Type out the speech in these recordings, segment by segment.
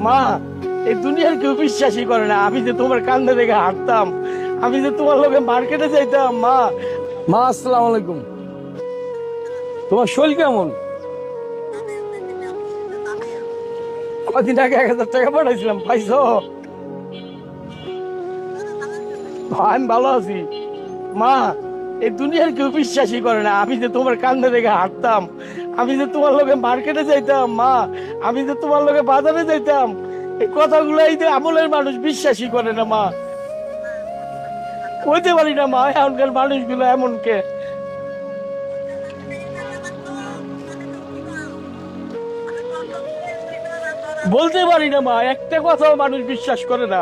মা, এই দুনিয়ার কেউ বিশ্বাসই করে না আমি যে তোমার কান্দে রেখে হাঁটতাম, আমি যে তোমার লোকে মার্কেটে যাইতাম। মা, মা আসসালামু আলাইকুম। তোমার শরীর কেমন? কদিন আগে 1000 টাকা পাঠাইছিলাম, পাইছো? আমি ভালো আছি। মা, এই দুনিয়ার কেউ বিশ্বাসই করে না আমি যে তোমার কান্দে রেখে হাঁটতাম, আমি যে তোমার লোকে মার্কেটে যাইতাম। মা, আমি যে তোমার লোকে বাজারে যাইতাম, এই কথাগুলো এই যে আমলের মানুষ বিশ্বাসই করে না। মা, কইতে পারি না মা, এখনকার মানুষগুলো এমন কে। বলতে পারি না মা, একটা কথাও মানুষ বিশ্বাস করে না।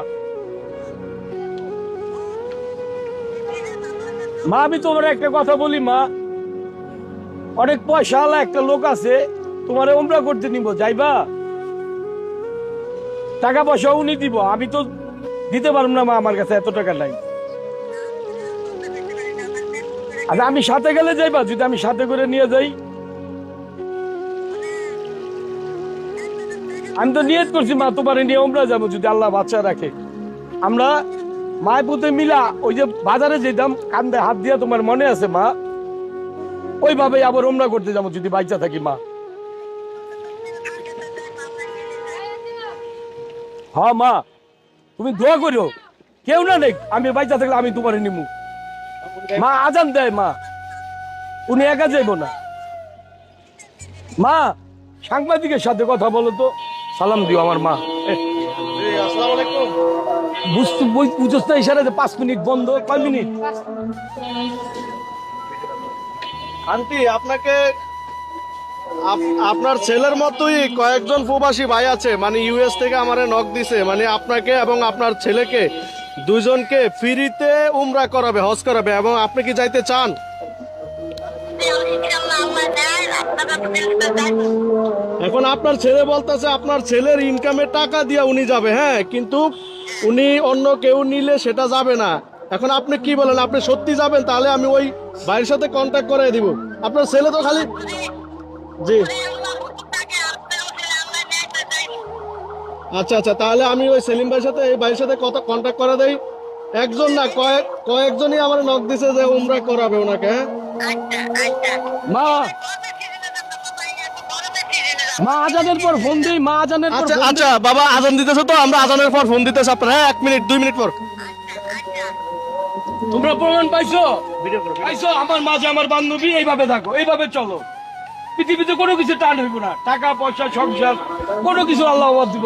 মা, আমি তোমার একটা কথা বলি মা, অনেক পয়সাওয়ালা একটা লোক আছে, তোমারে উমরা করতে নিব, যাইবা? টাকা পয়সা উনি দিব, আমি তো দিতে পারবো না মা, আমার কাছে এত টাকা নাই। আচ্ছা, আমি সাথে গেলে যাইবা? যদি আমি সাথে করে নিয়ে যাই? আমি তো নিয়ত করছি মা, তোমার নিয়ে উমরা যাবো যদি আল্লাহ বাচ্চা রাখে। আমরা মায় পুতে মিলা ওই যে বাজারে যেতাম কান্দে হাত দিয়া, তোমার মনে আছে মা? ওইভাবে আবার উমরা করতে যাবো যদি বাচ্চা থাকি মা। হ্যাঁ মা, তুমি দোয়া করো, কেউ না নেই, আমি বাচ্চা থাকলে আমি তোমার নিমু। মা আজান দেয় মা, উনি একা যাইব না। মা, সাংবাদিকের সাথে কথা বলো তো, সালাম দিও আমার মা। বুঝছ না ইশারাতে 5 মিনিট বন্ধ, কয় মিনিট? আন্টি আপনাকে আপনার ছেলের মতোই কয়েকজন প্রবাসী ভাই আছে, মানে ইউএস থেকে আমারে নক দিছে, মানে আপনাকে এবং আপনার ছেলেকে দুজনকে ফ্রিতে উমরা করাবে, হজ করাবে, এবং আপনি কি যাইতে চান? এখন আপনার ছেলে বলতেছে আপনার ছেলের ইনকামের টাকা দিয়ে উনি যাবে, হ্যাঁ, কিন্তু উনি অন্য কেউ নিলে সেটা যাবে না। এখন আপনি কি বলেন, আপনি সত্যি যাবেন? তাহলে আমি ওই ভাইয়ের সাথে কন্ট্যাক্ট করে দিব। আপনার ছেলে তো খালি, জি, আচ্ছা আচ্ছা, তাহলে আমি ওই সেলিম ভাইয়ের সাথে এই ভাইয়ের সাথে কত কন্ট্যাক্ট করে দেই। একজন না, কয়েকজনই আমার নক দিছে যে উমরা করাবে ওনাকে, হ্যাঁ। মা, মা আজানের পর ফোন দিই, মা আজানের পর আচ্ছা ফোন দিই। আচ্ছা বাবা, আজান দিতেছে তো, আমরা আজানের পর ফোন দিতেছি আপনার, হ্যাঁ, 1 মিনিট 2 মিনিট পর। তোমরা প্রমাণ পাইছো? পাইছো? আমার মাঝে আমার বান্ধবী, এইভাবে থাকো, এইভাবে চলো। পৃথিবীতে কোনো কিছু টান হইব না, টাকা পয়সা সংসার কোনো কিছু আল্লাহ দিব।